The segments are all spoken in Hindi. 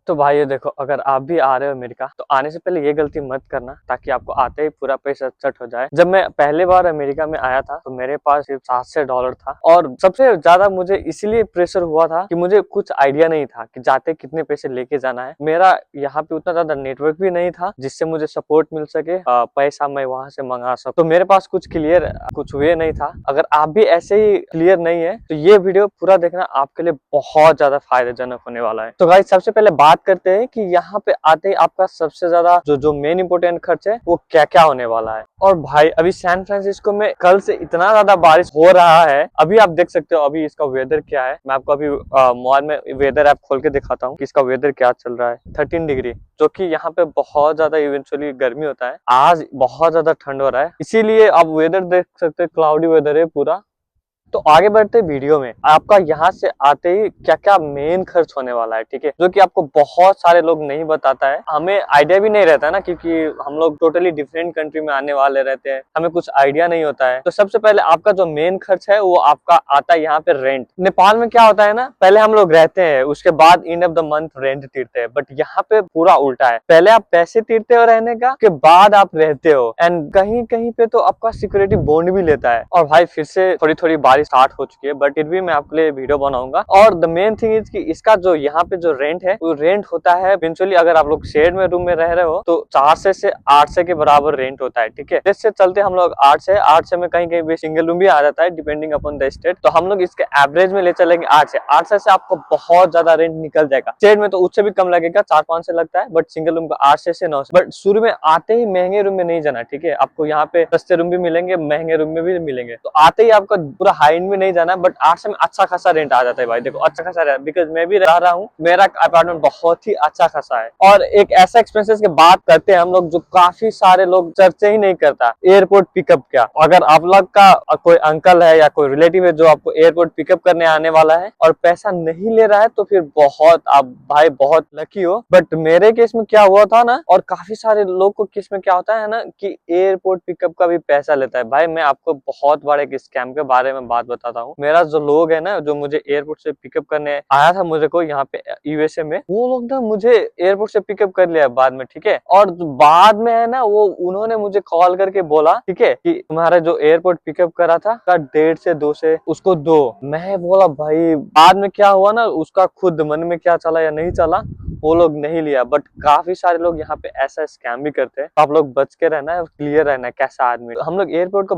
तो भाई ये देखो, अगर आप भी आ रहे हो अमेरिका तो आने से पहले ये गलती मत करना ताकि आपको आते ही पूरा पैसा चट हो जाए। जब मैं पहली बार अमेरिका में आया था तो मेरे पास सिर्फ $700 था, और सबसे ज्यादा मुझे इसीलिए प्रेशर हुआ था कि मुझे कुछ आइडिया नहीं था कि जाते कितने पैसे लेके जाना है। मेरा यहाँ पे उतना ज्यादा नेटवर्क भी नहीं था जिससे मुझे सपोर्ट मिल सके, पैसा मैं वहां से मंगा सकूं। तो मेरे पास कुछ वे नहीं था। अगर आप भी ऐसे ही क्लियर नहीं है तो ये वीडियो पूरा देखना, आपके लिए बहुत ज्यादा फायदेजनक होने वाला है। तो गाइस सबसे पहले बात करते हैं कि यहाँ पे आते ही आपका सबसे ज्यादा जो मेन इंपोर्टेंट खर्च है वो क्या क्या होने वाला है। और भाई अभी सैन फ्रांसिस्को में कल से इतना ज्यादा बारिश हो रहा है, अभी आप देख सकते हो अभी इसका वेदर क्या है। मैं आपको अभी मोबाइल में वेदर ऐप खोल के दिखाता हूँ कि इसका वेदर क्या चल रहा है। 13 डिग्री, जो कि यहाँ पे बहुत ज्यादा इवेंचुअली गर्मी होता है। आज बहुत ज्यादा ठंड हो रहा है, इसीलिए आप वेदर देख सकते हैं, क्लाउडी वेदर है पूरा। तो आगे बढ़ते वीडियो में, आपका यहाँ से आते ही क्या क्या मेन खर्च होने वाला है, ठीक है, जो कि आपको बहुत सारे लोग नहीं बताता है। हमें आइडिया भी नहीं रहता है ना, क्योंकि हम लोग टोटली डिफरेंट कंट्री में आने वाले रहते हैं, हमें कुछ आइडिया नहीं होता है। तो सबसे पहले आपका जो मेन खर्च है वो आपका आता है यहाँ पे रेंट। नेपाल में क्या होता है ना, पहले हम लोग रहते हैं, उसके बाद end of the month rent तीरते हैं, बट यहाँ पे पूरा उल्टा है। पहले आप पैसे तीरते हो रहने का, उसके बाद आप रहते हो, एंड कहीं कहीं पे तो आपका सिक्योरिटी बॉन्ड भी लेता है। और भाई फिर से थोड़ी थोड़ी बारिश स्टार्ट हो चुकी है, बट फिर भी मैं आपके लिए वीडियो बनाऊंगा। और द मेन थिंग इज कि इसका जो यहाँ पे जो रेंट है वो रेंट होता है इवेंचुअली, अगर आप लोग शेयर में रूम में रह रहे हो तो 400 से 800 के बराबर रेंट होता है, ठीक है। जैसे चलते हम लोग 800 में कहीं कहीं भी सिंगल रूम भी आ जाता है डिपेंडिंग अपॉन द स्टेट। तो हम लोग इसके एवरेज में ले चलेंगे 800 से आपको बहुत ज्यादा रेंट निकल जाएगा। स्टेट में तो उससे भी कम लगेगा, 400-500 लगता है, बट सिंगल रूम का 800 से 900। बट शुरू में आते ही महंगे रूम में नहीं जाना, ठीक है। आपको यहाँ पे सस्ते रूम भी मिलेंगे, महंगे रूम में भी मिलेंगे। तो आते ही आपका पूरा हाई एंड भी नहीं जाना, बट 800 में अच्छा खासा रेंट आ जाता है भाई। देखो अच्छा खासा रेंट, बिकॉज मैं भी रह रहा हूँ, मेरा अपार्टमेंट बहुत ही अच्छा खासा है। और एक ऐसा एक्सपेंसेस की बात करते हैं हम लोग जो काफी सारे लोग चर्चा ही नहीं करता, एयरपोर्ट पिकअप। क्या अगर आप लोग का कोई अंकल है या कोई रिलेटिव है जो आपको एयरपोर्ट पिकअप करने आने वाला है और पैसा नहीं ले रहा है, तो फिर बहुत आप भाई बहुत लकी हो। बट मेरे केस में क्या हुआ था ना, और काफी सारे लोग को केस में क्या होता है ना कि एयरपोर्ट पिकअप का भी पैसा लेता है। भाई मैं आपको बहुत बड़े एक स्कैम के बारे में बात बताता हूँ। मेरा जो लोग है ना, जो मुझे एयरपोर्ट से पिकअप करने आया था मुझे को यहाँ पे यूएसए में, वो लोग ना मुझे एयरपोर्ट से पिकअप कर लिया बाद में, ठीक है। और बाद में है ना, वो उन्होंने मुझे कॉल करके बोला, ठीक है, कि तुम्हारा जो एयरपोर्ट पिकअप करा था का 1.5 से 2 से उसको दो। मैं बोला भाई, बाद में क्या हुआ ना, उसका खुद मन में क्या चला या नहीं चला, वो लोग नहीं लिया। बट काफी सारे लोग यहाँ पे ऐसा स्कैम भी करते हैं, आप लोग बच के रहना है, क्लियर रहना है कैसा आदमी। हम लोग एयरपोर्ट को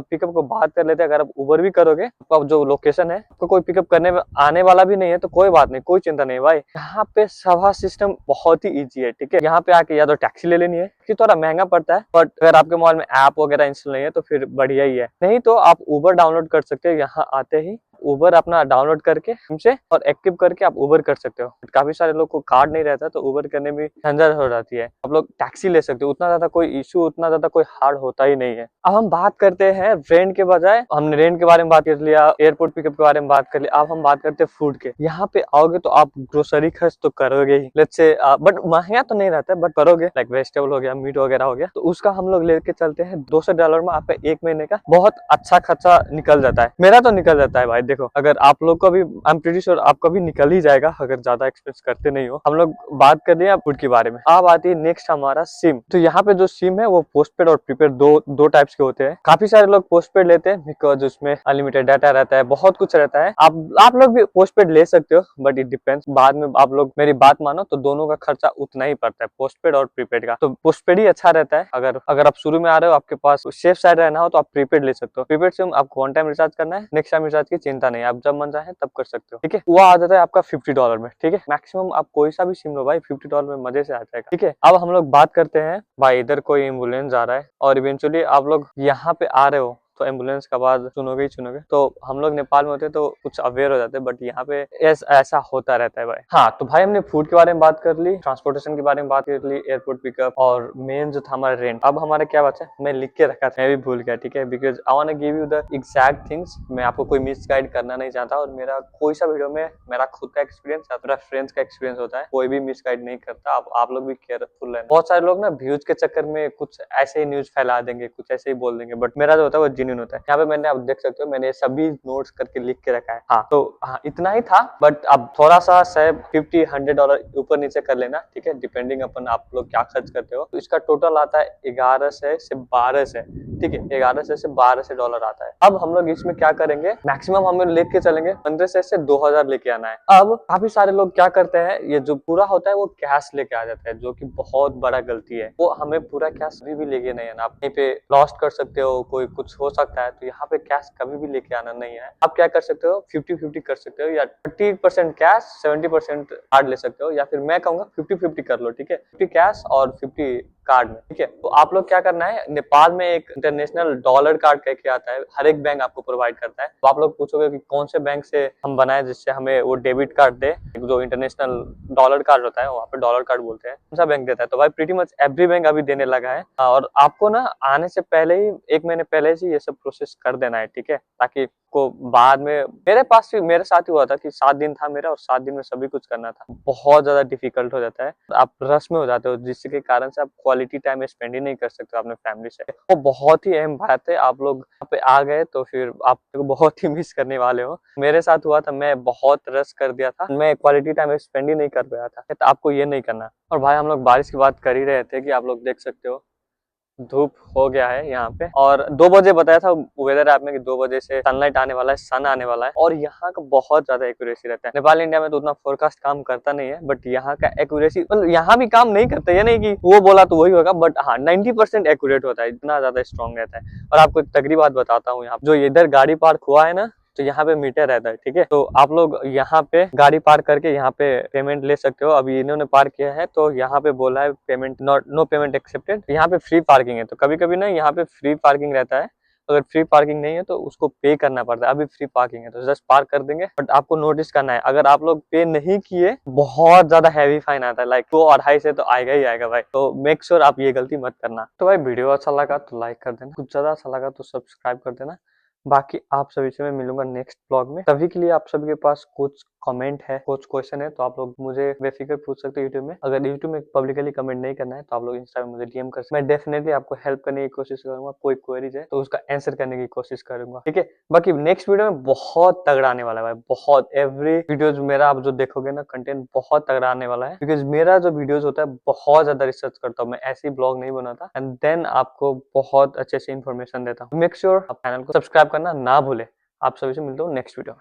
पिकअप को बात कर लेते हैं। अगर आप उबर भी करोगे, आपका जो लोकेशन है आपको कोई पिकअप करने में आने वाला भी नहीं है, तो कोई बात नहीं, कोई चिंता नहीं भाई। यहाँ पे सभा सिस्टम बहुत ही इजी है, ठीक है। यहाँ पे आके या तो टैक्सी ले लेनी है, कि थोड़ा महंगा पड़ता है, बट अगर आपके मोबाइल में ऐप वगैरह इंस्टॉल नहीं है तो फिर बढ़िया ही है। नहीं तो आप उबर डाउनलोड कर सकते हो, यहाँ आते ही उबर अपना डाउनलोड करके हमसे और एक्टिव करके आप उबर कर सकते हो। काफी सारे लोग को कार्ड नहीं रहता तो उबर करने में झंझट हो जाती है। आप लोग टैक्सी ले सकते हो, उतना ज्यादा कोई इशू, उतना ज्यादा कोई हार्ड होता ही नहीं है। अब हम बात करते हैं रेंट के बजाय, हमने रेंट के बारे में बात कर लिया, एयरपोर्ट पिकअप के बारे में बात कर लिया, अब हम बात करते हैं फूड के। यहाँ पे आओगे तो आप ग्रोसरी खर्च तो करोगे ही, लेट्स से, बट महंगा तो नहीं रहता है, बट करोगे। लाइक वेजिटेबल हो गया, मीट वगैरह हो गया, तो उसका हम लोग लेके चलते हैं $200 में आपका 1 महीने का बहुत अच्छा खर्चा निकल जाता है। मेरा तो निकल जाता है भाई। देखो अगर आप लोग को भी, आई एम प्रीटी श्योर आपका भी निकल ही जाएगा अगर ज्यादा एक्सपेंस करते नहीं हो। हम लोग बात कर रहे हैं फूड के बारे में। अब आती है नेक्स्ट हमारा सिम। तो यहाँ पे जो सिम है वो पोस्टपेड और प्रीपेड दो टाइप्स के होते हैं। काफी सारे लोग पोस्टपेड लेते हैं बिकॉज उसमें अनलिमिटेड डाटा रहता है, बहुत कुछ रहता है। आप लोग भी पोस्टपेड ले सकते हो, बट इट डिपेंड्स। बाद में आप लोग मेरी बात मानो तो दोनों का खर्चा उतना ही पड़ता है, पोस्टपेड और प्रीपेड का। तो पोस्टपेड ही अच्छा रहता है। अगर आप शुरू में आ रहे हो, आपके पास सेफ साइड रहना हो, तो आप प्रीपेड ले सकते हो। प्रीपेड सिम आपको वन टाइम रिचार्ज करना है, नेक्स्ट टाइम रिचार्ज की चिंता नहीं, आप जब मन चाहे तब कर सकते हो, ठीक है। वो आ जाता है आपका $50 में, ठीक है। मैक्सिमम आप कोई सा भी सिम लो भाई, $50 में मजे से आ जाएगा, ठीक है। अब हम लोग बात करते हैं भाई, इधर कोई एम्बुलेंस आ रहा है और इवेंचुअली आप लोग यहाँ पे आ रहे हो तो एम्बुलेंस का बात सुनोगे ही सुनोगे। तो हम लोग नेपाल में होते तो कुछ अवेयर हो जाते हैं, बट यहाँ पे ऐसा होता रहता है भाई। हाँ तो भाई हमने फूड के बारे में बात कर ली, ट्रांसपोर्टेशन के बारे में बात कर ली, एयरपोर्ट पिकअप, और मेन जो था हमारा रेंट। अब हमारा क्या बचा है, मैं लिख के रखा था, मैं भी भूल गया, ठीक है, because I want to give you the exact things. मैं आपको कोई मिसगाइड करना नहीं चाहता, और मेरा कोई सा वीडियो में मेरा खुद का एक्सपीरियंस या मेरा फ्रेंड्स का एक्सपीरियंस होता है, कोई भी मिसगाइड नहीं करता। आप लोग भी केयरफुल रहना। बहुत सारे लोग ना व्यूज के चक्कर में कुछ ऐसे ही न्यूज फैला देंगे, कुछ ऐसे ही बोल देंगे, बट मेरा जो होता है वो जेन्युइन होता है। यहाँ पे मैंने, आप देख सकते हो, मैंने सभी नोट्स करके लिख के रखा है। हाँ, तो हाँ इतना ही था, बट अब थोड़ा सा शायद $50-100 ऊपर नीचे कर लेना, ठीक है, डिपेंडिंग अपन आप लोग क्या खर्च करते हो। तो इसका टोटल आता है 1100 से 1200, ठीक है, 1100 से 1200 डॉलर आता है। अब हम लोग इसमें क्या करेंगे, मैक्सिमम हमें लेके चलेंगे 1500 से 2000 लेके आना है। अब काफी सारे लोग क्या करते हैं, ये जो पूरा होता है वो कैश लेके आ जाता है, जो कि बहुत बड़ा गलती है। वो हमें पूरा कैश कभी भी लेके नहीं आना। आप कहीं पे लॉस्ट कर सकते हो, कोई कुछ हो सकता है, तो यहाँ पे कैश कभी भी लेके आना नहीं है। आप क्या कर सकते हो, 50-50 कर सकते हो, या 30% कैश 70% कार्ड ले सकते हो, या फिर मैं कहूंगा 50-50 कर लो, ठीक है, 50 कैश और 50 कार्ड में, ठीक है। तो आप लोग क्या करना है, नेपाल में एक इंटरनेशनल डॉलर कार्ड कह के आता है, हर एक बैंक आपको प्रोवाइड करता है। तो आप लोग पूछोगे कि कौन से बैंक से हम बनाए जिससे हमें वो डेबिट कार्ड दे, जो इंटरनेशनल डॉलर कार्ड होता है, वहाँ पे डॉलर कार्ड बोलते हैं, कौन सा बैंक देता है। तो भाई प्रीटी मच एवरी बैंक अभी देने लगा है, और आपको ना आने से पहले ही, 1 महीने पहले से ये सब प्रोसेस कर देना है, ठीक है, ताकि को बाद में, मेरे पास भी, मेरे साथ ही हुआ था कि 7 दिन था मेरा, और 7 दिन में सभी कुछ करना था। बहुत ज्यादा डिफिकल्ट हो जाता है, आप रश में हो जाते हो, जिसके कारण से आप क्वालिटी टाइम स्पेंड ही नहीं कर सकते अपने फैमिली से। वो बहुत ही अहम बात है। आप लोग यहाँ पे आ गए तो फिर आप बहुत ही मिस करने वाले हो। मेरे साथ हुआ था, मैं बहुत रश कर दिया था, मैं क्वालिटी टाइम स्पेंड ही नहीं कर पाया था। तो आपको ये नहीं करना। और भाई हम लोग बारिश की बात कर ही रहे थे कि आप लोग देख सकते हो धूप हो गया है यहाँ पे, और 2 बजे बताया था वेदर ऐप में कि 2 बजे से सनलाइट आने वाला है, सन आने वाला है। और यहाँ का बहुत ज्यादा एक्यूरेसी रहता है। नेपाल इंडिया में तो उतना फोरकास्ट काम करता नहीं है, बट यहाँ का एक्यूरेसी, मतलब यहाँ भी काम नहीं करता, ये नहीं कि वो बोला तो वही होगा, बट हाँ 90% एक्यूरेट होता है, इतना ज्यादा स्ट्रॉन्ग रहता है। और आपको एक तगड़ी बात बताता हूँ, यहाँ जो इधर गाड़ी पार्क हुआ है ना, तो यहाँ पे मीटर रहता है, ठीक है। तो आप लोग यहाँ पे गाड़ी पार्क करके यहाँ पे पेमेंट ले सकते हो। अभी इन्होंने पार्क किया है तो यहाँ पे बोला है payment not, no payment accepted. यहाँ पे फ्री पार्किंग है, तो कभी कभी ना यहाँ पे फ्री पार्किंग रहता है। अगर फ्री पार्किंग नहीं है तो उसको पे करना पड़ता है। अभी फ्री पार्किंग है तो जस्ट पार्क कर देंगे, बट आपको नोटिस करना है, अगर आप लोग पे नहीं किए बहुत ज्यादा हैवी फाइन आता है, लाइक 2-2.5 से तो आएगा ही आएगा भाई। तो मेक श्योर आप ये गलती मत करना। तो भाई वीडियो अच्छा लगा तो लाइक कर देना, कुछ ज्यादा अच्छा लगा तो सब्सक्राइब कर देना। बाकी आप सभी से मैं मिलूंगा नेक्स्ट ब्लॉग में। तभी के लिए आप सभी के पास कुछ कमेंट है, कुछ क्वेश्चन है, तो आप लोग मुझे बेफिक्र पूछ सकते हो यूट्यूब में। अगर यूट्यूब में पब्लिकली कमेंट नहीं करना है तो आप लोग इंस्टा में मुझे डीएम कर सकते हैं। मैं डेफिनेटली आपको हेल्प करने की कोशिश करूंगा। कोई क्वेरीज है तो उसका आंसर करने की कोशिश करूंगा, ठीक है। बाकी नेक्स्ट वीडियो में बहुत तगड़ा आने वाला है भाई, बहुत। एवरी वीडियोज मेरा आप जो देखोगे ना, कंटेंट बहुत तगड़ा आने वाला है, बिकॉज मेरा जो वीडियोज होता है बहुत ज्यादा रिसर्च करता हूँ मैं, ऐसी ब्लॉग नहीं बनाता, एंड देन आपको बहुत अच्छे से इन्फॉर्मेशन देता हूँ। मेक श्योर आप चैनल को सब्सक्राइब करना ना भूले। आप सभी से मिलता हूँ नेक्स्ट वीडियो में।